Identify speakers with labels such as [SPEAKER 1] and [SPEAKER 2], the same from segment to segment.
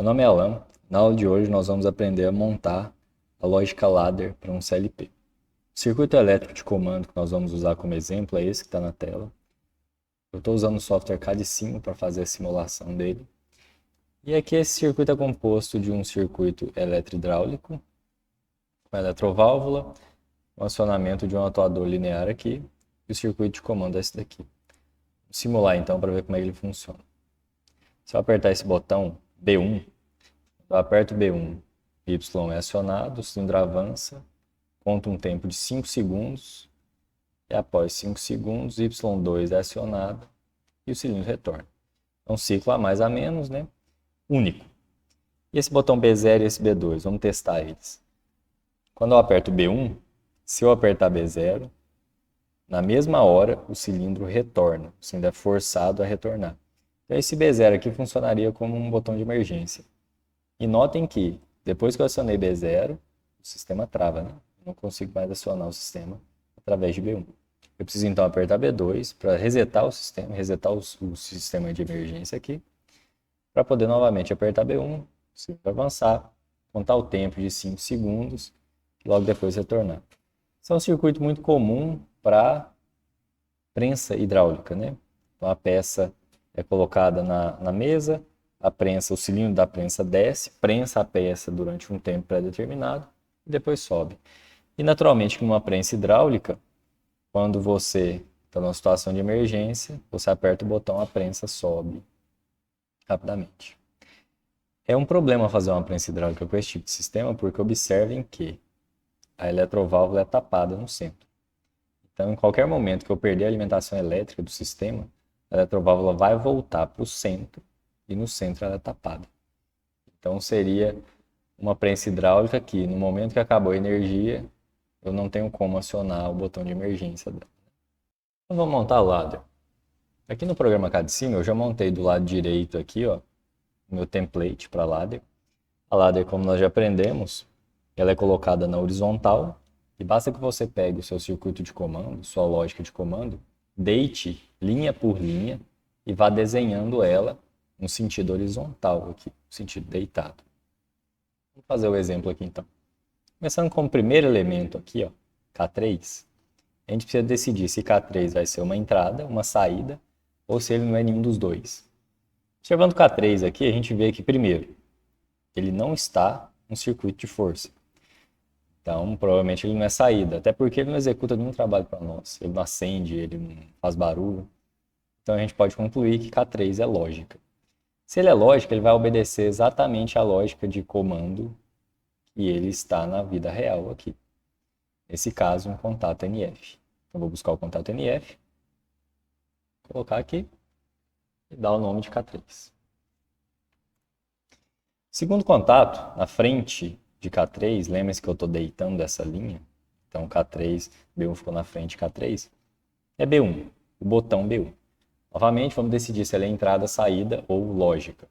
[SPEAKER 1] Meu nome é Alan. Na aula de hoje nós vamos aprender a montar a lógica ladder para um CLP. O circuito elétrico de comando que nós vamos usar como exemplo é esse que está na tela. Eu estou usando o software CAD/CIM para fazer a simulação dele. E aqui esse circuito é composto de um circuito eletro-hidráulico, com eletroválvula, um acionamento de um atuador linear aqui, e o circuito de comando é esse daqui. Vou simular então para ver como é que ele funciona. Se eu apertar esse botão B1, eu aperto B1, Y é acionado, o cilindro avança, conta um tempo de 5 segundos, e após 5 segundos, Y2 é acionado e o cilindro retorna. É um ciclo a mais a menos, né? Único. E esse botão B0 e esse B2, vamos testar eles. Quando eu aperto B1, se eu apertar B0, na mesma hora o cilindro retorna, o cilindro é forçado a retornar. Então esse B0 aqui funcionaria como um botão de emergência. E notem que, depois que eu acionei B0, o sistema trava, né? Eu não consigo mais acionar o sistema através de B1. Eu preciso então apertar B2 para resetar o sistema de emergência aqui, para poder novamente apertar B1, avançar, contar o tempo de 5 segundos, e logo depois retornar. Isso é um circuito muito comum para prensa hidráulica, né? Então a peça é colocada na mesa, o cilindro da prensa desce, prensa a peça durante um tempo pré-determinado e depois sobe. E naturalmente, numa prensa hidráulica, quando você está numa situação de emergência, você aperta o botão, a prensa sobe rapidamente. É um problema fazer uma prensa hidráulica com esse tipo de sistema, porque observem que a eletroválvula é tapada no centro. Então, em qualquer momento que eu perder a alimentação elétrica do sistema, a eletroválvula vai voltar para o centro e no centro ela é tapada. Então, seria uma prensa hidráulica que, no momento que acabou a energia, eu não tenho como acionar o botão de emergência dela. Então, vamos montar a ladder. Aqui no programa CAD/CIM, eu já montei do lado direito aqui, ó, o meu template para a ladder. A ladder, como nós já aprendemos, ela é colocada na horizontal e basta que você pegue o seu circuito de comando, sua lógica de comando, deite linha por linha e vá desenhando ela no sentido horizontal aqui, no sentido deitado. Vamos fazer o exemplo aqui então. Começando com o primeiro elemento aqui, ó, K3, a gente precisa decidir se K3 vai ser uma entrada, uma saída, ou se ele não é nenhum dos dois. Observando o K3 aqui, a gente vê que, primeiro, ele não está no circuito de força. Então, provavelmente ele não é saída, até porque ele não executa nenhum trabalho para nós. Ele não acende, ele não faz barulho. Então, a gente pode concluir que K3 é lógica. Se ele é lógica, ele vai obedecer exatamente a lógica de comando que ele está na vida real aqui. Nesse caso, um contato NF. Então, vou buscar o contato NF, colocar aqui e dar o nome de K3. Segundo contato, na frente de K3, lembre-se que eu estou deitando essa linha, então K3, B1 ficou na frente de K3, é B1, o botão B1. Novamente, vamos decidir se ela é entrada, saída ou lógica.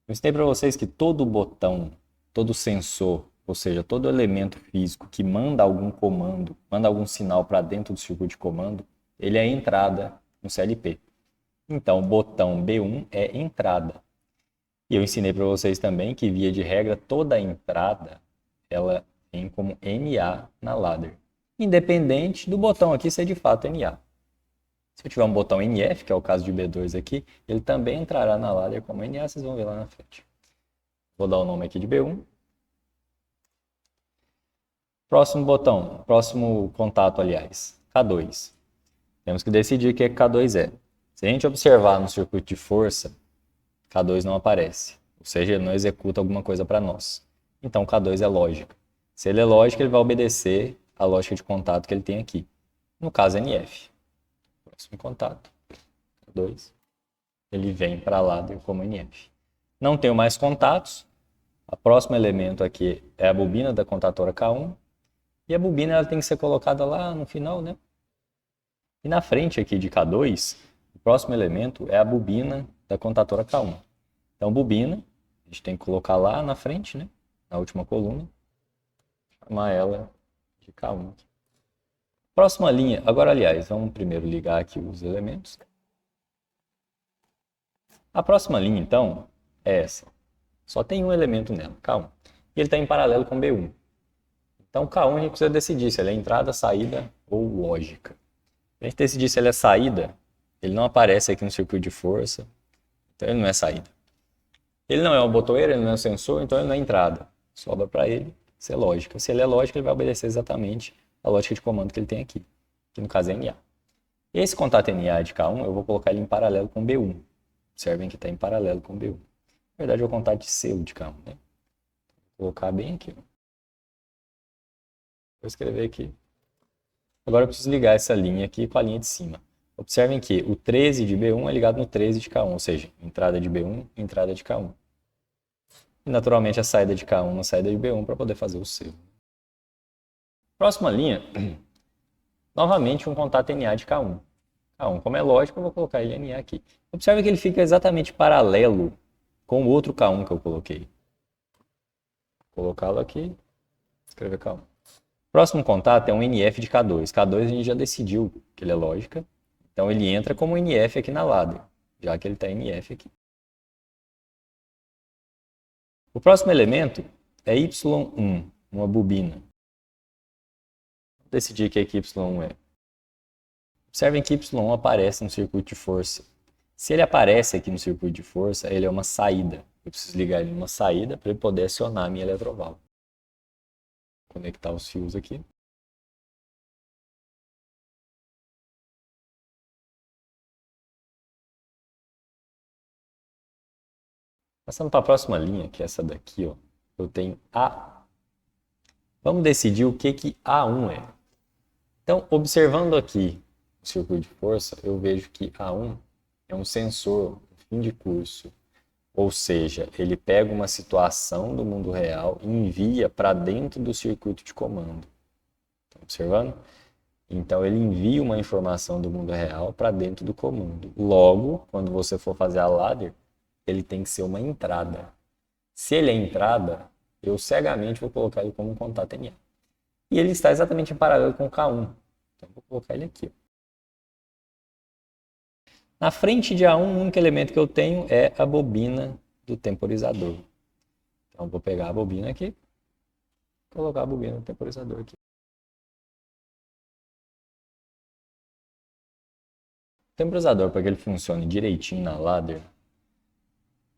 [SPEAKER 1] Eu ensinei para vocês que todo botão, todo sensor, ou seja, todo elemento físico que manda algum comando, manda algum sinal para dentro do circuito de comando, ele é entrada no CLP. Então, o botão B1 é entrada. E eu ensinei para vocês também que, via de regra, toda entrada ela vem como NA na ladder, independente do botão aqui ser de fato NA. Se eu tiver um botão NF, que é o caso de B2 aqui, ele também entrará na ladder como NA, vocês vão ver lá na frente. Vou dar o nome aqui de B1. Próximo botão, próximo contato, aliás, K2. Temos que decidir o que K2 é. Se a gente observar no circuito de força, K2 não aparece, ou seja, ele não executa alguma coisa para nós. Então, K2 é lógica. Se ele é lógica, ele vai obedecer a lógica de contato que ele tem aqui. No caso, NF. Próximo contato, K2. Ele vem para lá como NF. Não tenho mais contatos. O próximo elemento aqui é a bobina da contatora K1. E a bobina ela tem que ser colocada lá no final, né? E na frente aqui de K2, o próximo elemento é a bobina da contatora K1. Então, bobina, a gente tem que colocar lá na frente, né? Na última coluna. Chamar ela de K1. Próxima linha. Agora, aliás, vamos primeiro ligar aqui os elementos. A próxima linha, então, é essa. Só tem um elemento nela, K1. E ele está em paralelo com B1. Então, K1 a gente precisa decidir se ele é entrada, saída ou lógica. Se a gente decidir se ele é saída, ele não aparece aqui no circuito de força, então ele não é saída. Ele não é uma botoeira, ele não é um sensor, então ele não é entrada. Sobra para ele ser lógica. Se ele é lógica, ele vai obedecer exatamente a lógica de comando que ele tem aqui, que no caso é NA. Esse contato NA de K1, eu vou colocar ele em paralelo com B1. Observem que está em paralelo com B1. Na verdade, é o contato de selo de K1, né? Vou colocar bem aqui. Vou escrever aqui. Agora eu preciso ligar essa linha aqui com a linha de cima. Observem que o 13 de B1 é ligado no 13 de K1, ou seja, entrada de B1, entrada de K1. E naturalmente a saída de K1 na saída de B1 para poder fazer o selo. Próxima linha, novamente um contato NA de K1. K1, como é lógico, eu vou colocar ele NA aqui. Observe que ele fica exatamente paralelo com o outro K1 que eu coloquei. Vou colocá-lo aqui, escrever K1. Próximo contato é um NF de K2. K2 a gente já decidiu que ele é lógica. Então ele entra como NF aqui na ladder, já que ele está NF aqui. O próximo elemento é Y1, uma bobina. Vou decidir o que Y1 é. Observem que Y1 aparece no circuito de força. Se ele aparece aqui no circuito de força, ele é uma saída. Eu preciso ligar ele numa saída para ele poder acionar a minha eletroval. Vou conectar os fios aqui. Passando para a próxima linha, que é essa daqui, ó, eu tenho A. Vamos decidir o que A1 é. Então, observando aqui o circuito de força, eu vejo que A1 é um sensor fim de curso. Ou seja, ele pega uma situação do mundo real e envia para dentro do circuito de comando. Estão observando? Então, ele envia uma informação do mundo real para dentro do comando. Logo, quando você for fazer a ladder, ele tem que ser uma entrada. Se ele é entrada, eu cegamente vou colocar ele como um contato NA. E ele está exatamente em paralelo com o K1. Então, vou colocar ele aqui. Na frente de A1, o único elemento que eu tenho é a bobina do temporizador. Então, vou pegar a bobina aqui e colocar a bobina do temporizador aqui. O temporizador, para que ele funcione direitinho na ladder,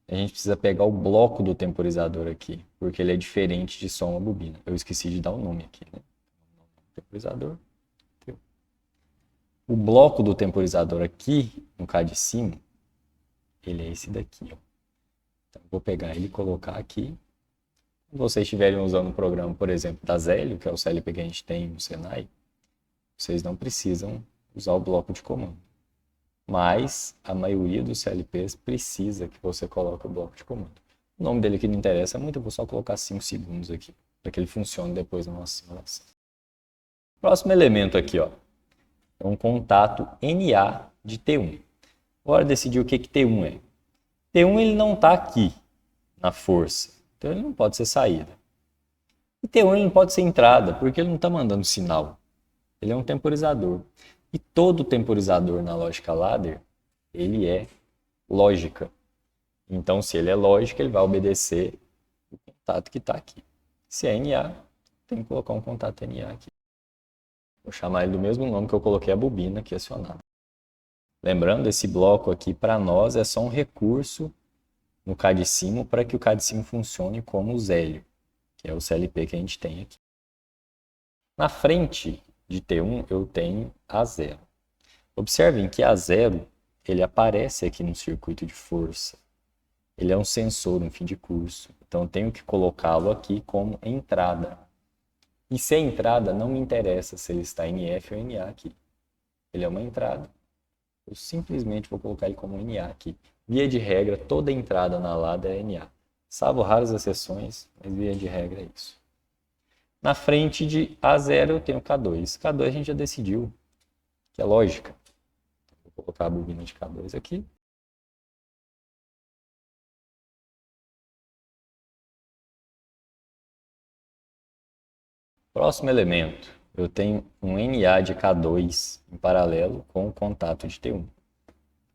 [SPEAKER 1] a gente precisa pegar o bloco do temporizador aqui, porque ele é diferente de só uma bobina. Eu esqueci de dar o nome aqui, né? Temporizador. O bloco do temporizador aqui, no cá de cima, ele é esse daqui, ó. Então, vou pegar ele e colocar aqui. Se vocês estiverem usando o programa, por exemplo, da Zélio, que é o CLP que a gente tem no Senai, vocês não precisam usar o bloco de comando. Mas a maioria dos CLPs precisa que você coloque o bloco de comando. O nome dele aqui não interessa muito, eu vou só colocar 5 segundos aqui, para que ele funcione depois na nossa simulação. Próximo elemento aqui, ó, é um contato NA de T1. Agora decidir o que T1 é. T1 ele não está aqui na força, então ele não pode ser saída. E T1 ele não pode ser entrada, porque ele não está mandando sinal. Ele é um temporizador. E todo temporizador na lógica ladder, ele é lógica. Então, se ele é lógica, ele vai obedecer o contato que está aqui. Se é NA, tem que colocar um contato NA aqui. Vou chamar ele do mesmo nome que eu coloquei a bobina aqui acionada. Lembrando, esse bloco aqui para nós é só um recurso no cadicimo para que o cadicimo funcione como o Zélio, que é o CLP que a gente tem aqui. Na frente de T1 eu tenho A0. Observem que A0 ele aparece aqui no circuito de força. Ele é um sensor, um fim de curso. Então eu tenho que colocá-lo aqui como entrada. E se é entrada, não me interessa se ele está em NF ou NA aqui. Ele é uma entrada. Eu simplesmente vou colocar ele como NA aqui. Via de regra, toda entrada na ladder é NA. Salvo raras exceções, mas via de regra é isso. Na frente de A0 eu tenho K2. K2 a gente já decidiu que é lógica. Vou colocar a bobina de K2 aqui. Próximo elemento, eu tenho um NA de K2 em paralelo com o contato de T1.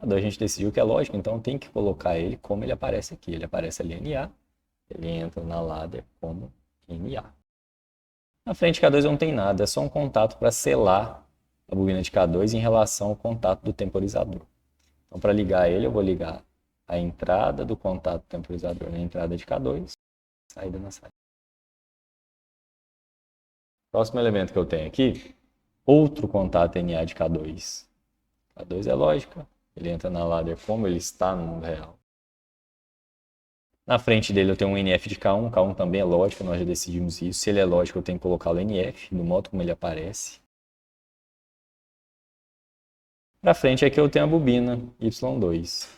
[SPEAKER 1] K2 a gente decidiu que é lógico, então tem que colocar ele como ele aparece aqui. Ele aparece ali NA ele entra na ladder como NA. Na frente K2 não tem nada, é só um contato para selar a bobina de K2 em relação ao contato do temporizador. Então, para ligar ele, eu vou ligar a entrada do contato do temporizador na entrada de K2, saída na saída. Próximo elemento que eu tenho aqui, outro contato NA de K2. K2 é lógica, ele entra na ladder como ele está no mundo real. Na frente dele eu tenho um NF de K1, K1 também é lógica, nós já decidimos isso. Se ele é lógico, eu tenho que colocá-lo NF, do modo como ele aparece. Para frente aqui eu tenho a bobina Y2.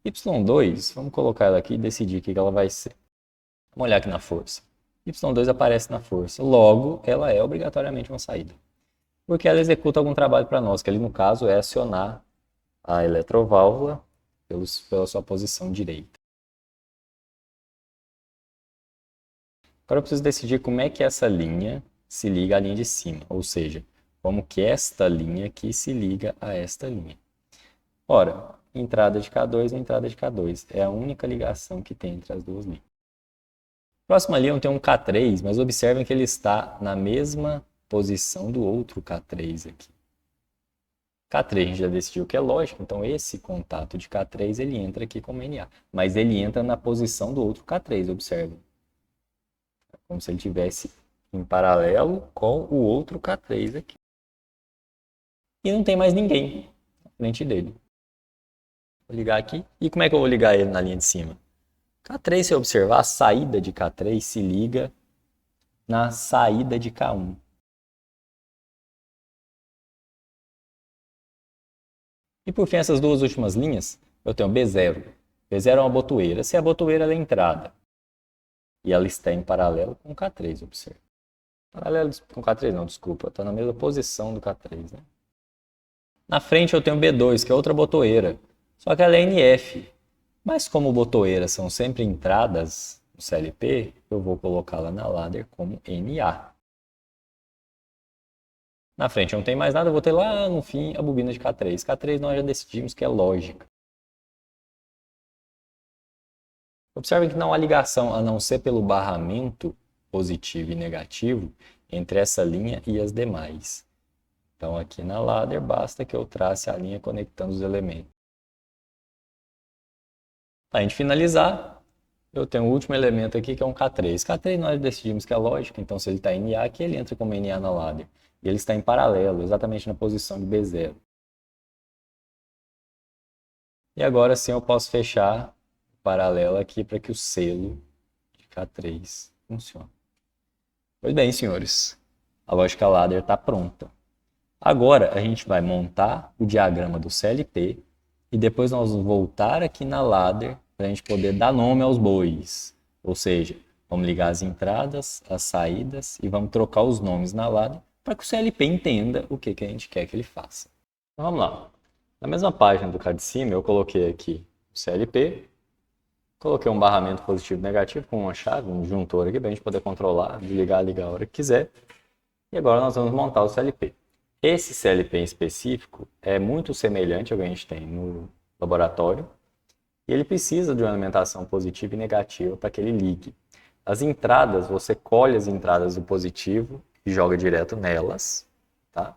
[SPEAKER 1] Y2, vamos colocar ela aqui e decidir o que ela vai ser. Vamos olhar aqui na força. Y2 aparece na força, logo ela é obrigatoriamente uma saída. Porque ela executa algum trabalho para nós, que ali no caso é acionar a eletroválvula pela sua posição direita. Agora eu preciso decidir como é que essa linha se liga à linha de cima, ou seja, como que esta linha aqui se liga a esta linha. Ora, entrada de K2 e entrada de K2 é a única ligação que tem entre as duas linhas. Próxima linha eu tenho um K3, mas observem que ele está na mesma posição do outro K3 aqui. K3 a gente já decidiu que é lógico, então esse contato de K3 ele entra aqui como NA, mas ele entra na posição do outro K3, observem. Como se ele estivesse em paralelo com o outro K3 aqui. E não tem mais ninguém na frente dele. Vou ligar aqui. E como é que eu vou ligar ele na linha de cima? K3, se eu observar, a saída de K3 se liga na saída de K1. E por fim, essas duas últimas linhas, eu tenho B0. B0 é uma botoeira. Se a botoeira é a entrada e ela está em paralelo com o K3, observe. Paralelo com o K3 não, desculpa, está na mesma posição do K3, né? Na frente eu tenho B2, que é outra botoeira, só que ela é NF. Mas como botoeiras são sempre entradas no CLP, eu vou colocá-la na ladder como NA. Na frente não tem mais nada, eu vou ter lá no fim a bobina de K3. K3 nós já decidimos que é lógica. Observem que não há ligação, a não ser pelo barramento positivo e negativo, entre essa linha e as demais. Então aqui na ladder basta que eu trace a linha conectando os elementos. Para a gente finalizar, eu tenho o último elemento aqui que é um K3. K3 nós decidimos que é lógico, então se ele está em NA aqui, ele entra como NA na ladder. E ele está em paralelo, exatamente na posição de B0. E agora sim eu posso fechar o paralelo aqui para que o selo de K3 funcione. Pois bem, senhores, a lógica ladder está pronta. Agora a gente vai montar o diagrama do CLP e depois nós vamos voltar aqui na ladder para a gente poder dar nome aos bois. Ou seja, vamos ligar as entradas, as saídas e vamos trocar os nomes na ladder para que o CLP entenda o que a gente quer que ele faça. Então vamos lá. Na mesma página do card de cima eu coloquei aqui o CLP, coloquei um barramento positivo e negativo com uma chave, um disjuntor aqui para a gente poder controlar, desligar, ligar a hora que quiser. E agora nós vamos montar o CLP. Esse CLP em específico é muito semelhante ao que a gente tem no laboratório e ele precisa de uma alimentação positiva e negativa para que ele ligue. As entradas, você colhe as entradas do positivo e joga direto nelas, tá?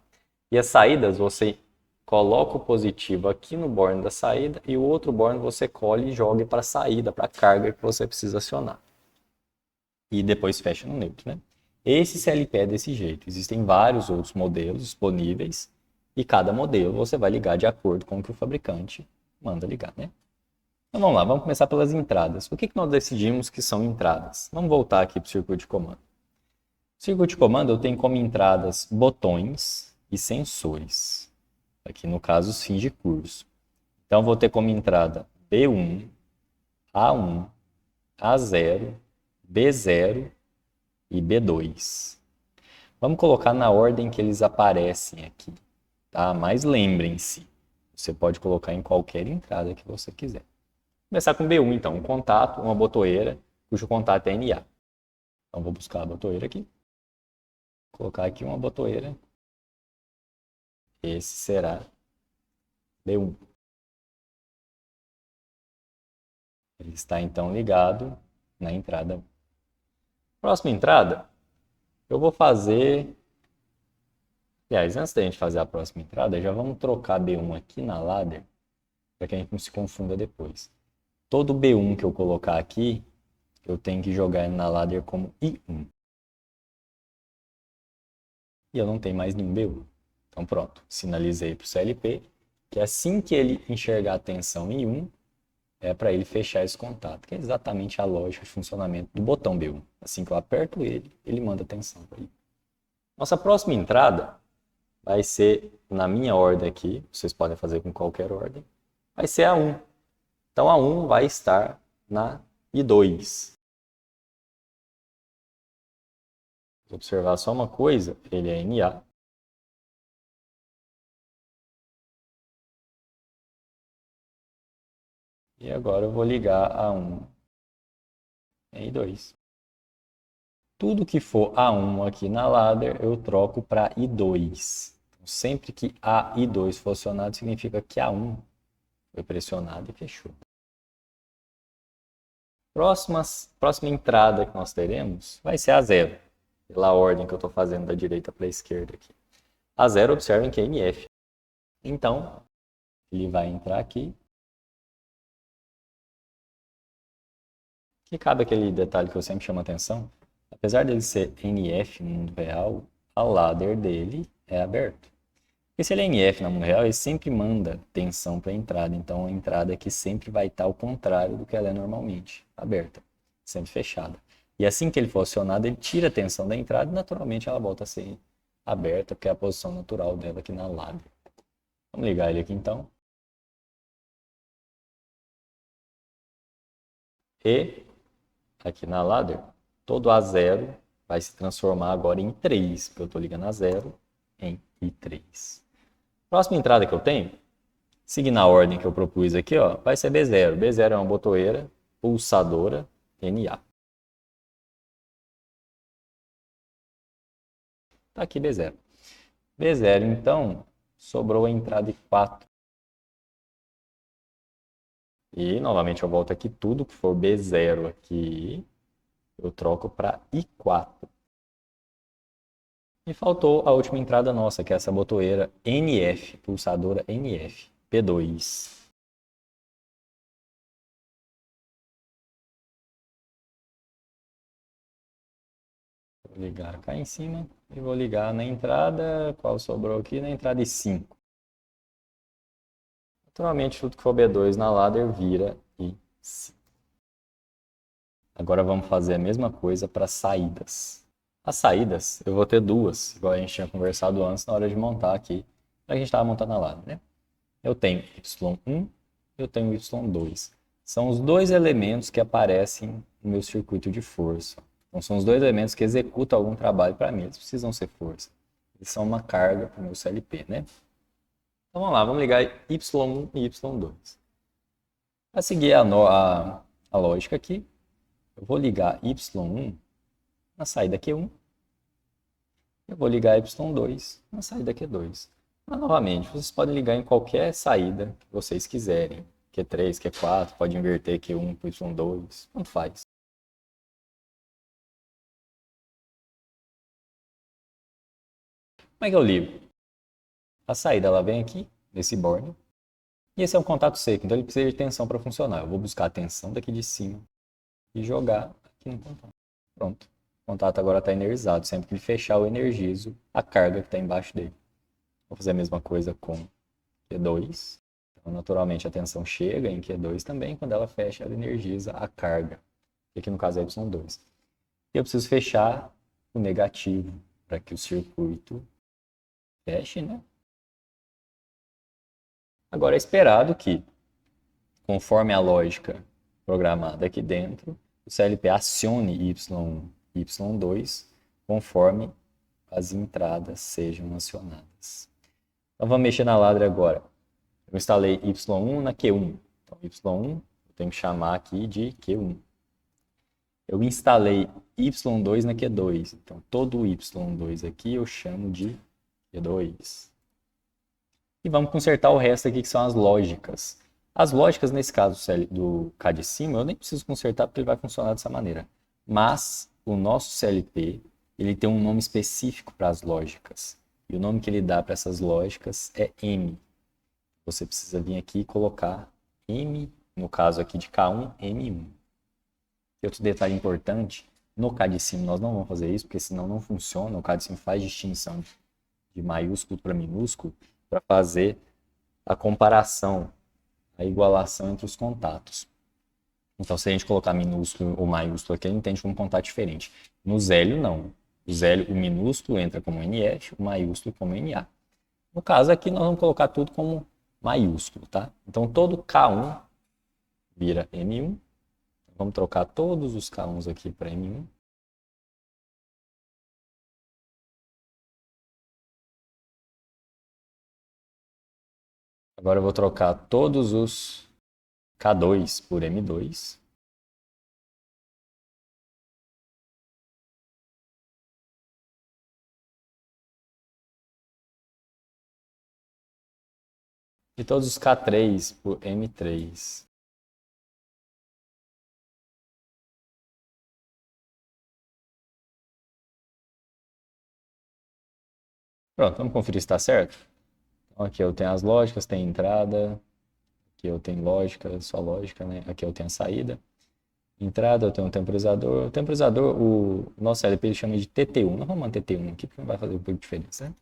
[SPEAKER 1] E as saídas, você coloca o positivo aqui no borne da saída e o outro borne você colhe e joga para a saída, para a carga que você precisa acionar. E depois fecha no neutro, né? Esse CLP é desse jeito. Existem vários outros modelos disponíveis e cada modelo você vai ligar de acordo com o que o fabricante manda ligar, né? Então vamos lá, vamos começar pelas entradas. O que nós decidimos que são entradas? Vamos voltar aqui para o circuito de comando. O circuito de comando eu tenho como entradas botões e sensores. Aqui no caso os fins de curso. Então vou ter como entrada B1, A1, A0, B0 e B2. Vamos colocar na ordem que eles aparecem aqui, tá? Mas lembrem-se, você pode colocar em qualquer entrada que você quiser. Vou começar com B1 então, um contato, uma botoeira, cujo contato é NA. Então vou buscar a botoeira aqui, colocar aqui uma botoeira, esse será B1. Ele está então ligado na entrada 1. Próxima entrada, eu vou fazer... Aliás, antes da gente fazer a próxima entrada, já vamos trocar B1 aqui na ladder, para que a gente não se confunda depois. Todo B1 que eu colocar aqui, eu tenho que jogar ele na ladder como I1. E eu não tenho mais nenhum B1. Então pronto, sinalizei para o CLP que assim que ele enxergar a tensão em 1, é para ele fechar esse contato, que é exatamente a lógica de funcionamento do botão B1. Assim que eu aperto ele, ele manda tensão para ele. Nossa próxima entrada vai ser, na minha ordem aqui, vocês podem fazer com qualquer ordem, vai ser a 1. Então a 1 vai estar na I2. Vou observar só uma coisa, ele é NA. E agora eu vou ligar a 1 em I2. Tudo que for A1 aqui na ladder, eu troco para I2. Então, sempre que a I2 for acionado, significa que A1 foi pressionado e fechou. Próxima entrada que nós teremos vai ser a 0, pela ordem que eu estou fazendo da direita para a esquerda aqui. A 0, observem que é NF. Então, ele vai entrar aqui. E cabe aquele detalhe que eu sempre chamo a atenção. Apesar dele ser NF no mundo real, a ladder dele é aberto. Porque se ele é NF no mundo real, ele sempre manda tensão para a entrada. Então a entrada aqui sempre vai estar ao contrário do que ela é normalmente, aberta, sempre fechada. E assim que ele for acionado, ele tira a tensão da entrada e naturalmente ela volta a ser aberta, que é a posição natural dela aqui na ladder. Vamos ligar ele aqui então. E aqui na ladder, todo A0 vai se transformar agora em 3, porque eu estou ligando A0 em I3. Próxima entrada que eu tenho, seguindo a ordem que eu propus aqui, ó, vai ser B0. B0 é uma botoeira pulsadora NA. Tá aqui B0. B0, então, sobrou a entrada I4. E, novamente, eu volto aqui, tudo que for B0 aqui, eu troco para I4. E faltou a última entrada nossa, que é essa botoeira NF, pulsadora NF, P2. Vou ligar cá em cima e vou ligar na entrada, qual sobrou aqui? Na entrada I5. Naturalmente, tudo que for B2 na ladder vira I5. Agora vamos fazer a mesma coisa para saídas. As saídas, eu vou ter duas, igual a gente tinha conversado antes na hora de montar aqui. A gente estava montando a ladder, né? Eu tenho Y1, eu tenho Y2. São os dois elementos que aparecem no meu circuito de força. Então, são os dois elementos que executam algum trabalho para mim. Eles precisam ser força. Eles são uma carga para o meu CLP, né? Então, vamos lá. Vamos ligar Y1 e Y2. Para seguir a lógica aqui, eu vou ligar Y1 na saída Q1. Eu vou ligar Y2 na saída Q2. Mas, novamente, vocês podem ligar em qualquer saída que vocês quiserem. Q3, Q4, pode inverter Q1 para Y2, tanto faz. Como é que eu ligo? A saída ela vem aqui, nesse borne. E esse é um contato seco, então ele precisa de tensão para funcionar. Eu vou buscar a tensão daqui de cima e jogar aqui no contato. Pronto. O contato agora está energizado. Sempre que ele fechar, eu energizo a carga que está embaixo dele. Vou fazer a mesma coisa com Q2. Então, naturalmente, a tensão chega em Q2 também. Quando ela fecha, ela energiza a carga. Que aqui no caso é Y2. E eu preciso fechar o negativo para que o circuito feche, né? Agora é esperado que, conforme a lógica programada aqui dentro, o CLP acione Y1 e Y2 conforme as entradas sejam acionadas. Então vamos mexer na ladder agora. Eu instalei Y1 na Q1. Então Y1 eu tenho que chamar aqui de Q1. Eu instalei Y2 na Q2. Então todo o Y2 aqui eu chamo de Q2. E vamos consertar o resto aqui que são as lógicas. As lógicas, nesse caso do K de cima, eu nem preciso consertar porque ele vai funcionar dessa maneira. Mas o nosso CLP, ele tem um nome específico para as lógicas. E o nome que ele dá para essas lógicas é M. Você precisa vir aqui e colocar M, no caso aqui de K1, M1. E outro detalhe importante, no K de cima nós não vamos fazer isso, porque senão não funciona. O K de cima faz distinção de maiúsculo para minúsculo para fazer a comparação, a igualação entre os contatos. Então, se a gente colocar minúsculo ou maiúsculo aqui, ele entende como contato diferente. No Zélio, não. O minúsculo entra como NF, o maiúsculo como NA. No caso aqui, nós vamos colocar tudo como maiúsculo, tá? Então, todo K1 vira M1. Vamos trocar todos os K1s aqui para M1. Agora eu vou trocar todos os K2 por M2. E todos os K3 por M3. Pronto, vamos conferir se está certo? Então, aqui eu tenho as lógicas, tem entrada. Aqui eu tenho lógica, só lógica, né? Aqui eu tenho a saída. Entrada, eu tenho um temporizador. O temporizador, o nosso LP ele chama de TT1. Não vamos manter T1 aqui, porque não vai fazer um pouco de diferença, né?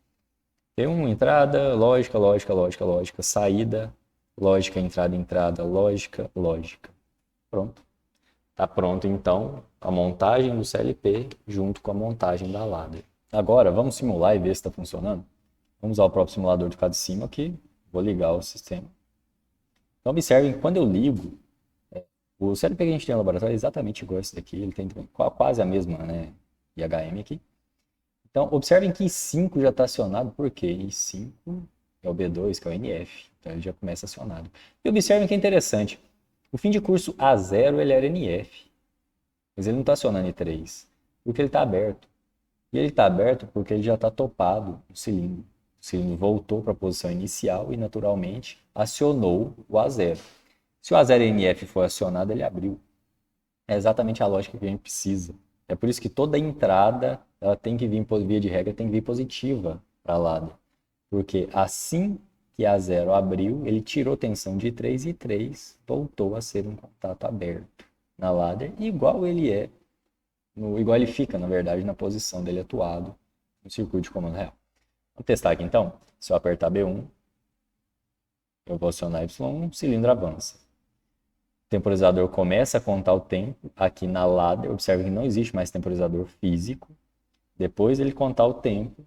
[SPEAKER 1] T1, entrada, lógica, lógica, lógica, lógica, saída, lógica, entrada, entrada, lógica, lógica. Pronto. Tá pronto, então, a montagem do CLP junto com a montagem da ladder. Agora, vamos simular e ver se está funcionando? Vamos usar o próprio simulador de cá de cima aqui. Vou ligar o sistema. Então, observem que quando eu ligo, o CLP que a gente tem no laboratório é exatamente igual a esse daqui. Ele tem quase a mesma, né, IHM aqui. Então, observem que I5 já está acionado, porque I5 é o B2, que é o NF. Então, ele já começa acionado. E observem que é interessante. O fim de curso A0 ele era NF, mas ele não está acionando I3, porque ele está aberto. E ele está aberto porque ele já está topado no cilindro. O cilindro voltou para a posição inicial e, naturalmente, acionou o A0. Se o A0 NF for acionado, ele abriu. É exatamente a lógica que a gente precisa. É por isso que toda entrada, ela tem que vir, via de regra, tem que vir positiva para a ladder. Porque assim que A0 abriu, ele tirou tensão de 3 e 3 voltou a ser um contato aberto na ladder, igual ele é, igual ele fica, na verdade, na posição dele atuado no circuito de comando real. Vamos testar aqui então. Se eu apertar B1, eu vou acionar Y1, o cilindro avança. O temporizador começa a contar o tempo aqui na ladder. Observe que não existe mais temporizador físico. Depois ele contar o tempo,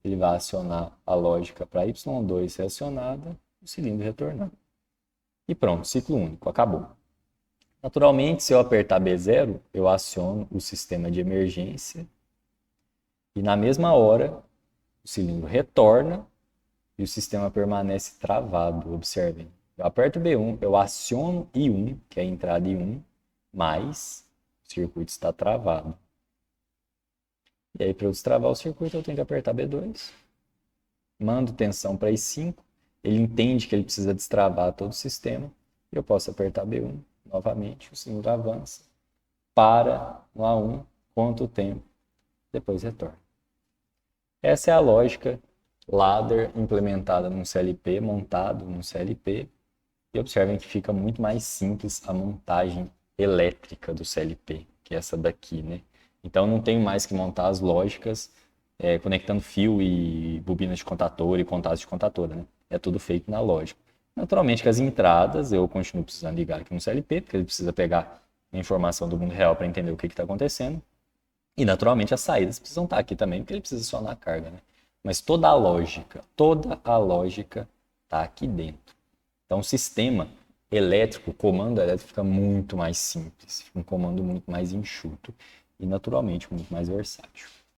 [SPEAKER 1] ele vai acionar a lógica para Y2 ser acionada, o cilindro retornar. E pronto, ciclo único, acabou. Naturalmente, se eu apertar B0, eu aciono o sistema de emergência e na mesma hora o cilindro retorna e o sistema permanece travado. Observem. Eu aperto B1, eu aciono I1, que é a entrada I1, mas o circuito está travado. E aí, para eu destravar o circuito, eu tenho que apertar B2. Mando tensão para I5. Ele entende que ele precisa destravar todo o sistema. E eu posso apertar B1 novamente. O cilindro avança. Para no A1. Conta o tempo. Depois retorna. Essa é a lógica ladder implementada num CLP, montado num CLP. E observem que fica muito mais simples a montagem elétrica do CLP, que é essa daqui, né? Então não tenho mais que montar as lógicas conectando fio e bobinas de contator e contatos de contadora, né? É tudo feito na lógica. Naturalmente que as entradas eu continuo precisando ligar aqui no CLP, porque ele precisa pegar a informação do mundo real para entender o que está acontecendo. E naturalmente as saídas precisam estar aqui também, porque ele precisa acionar a carga, né? Mas toda a lógica está aqui dentro. Então o sistema elétrico, o comando elétrico fica muito mais simples, fica um comando muito mais enxuto e naturalmente muito mais versátil.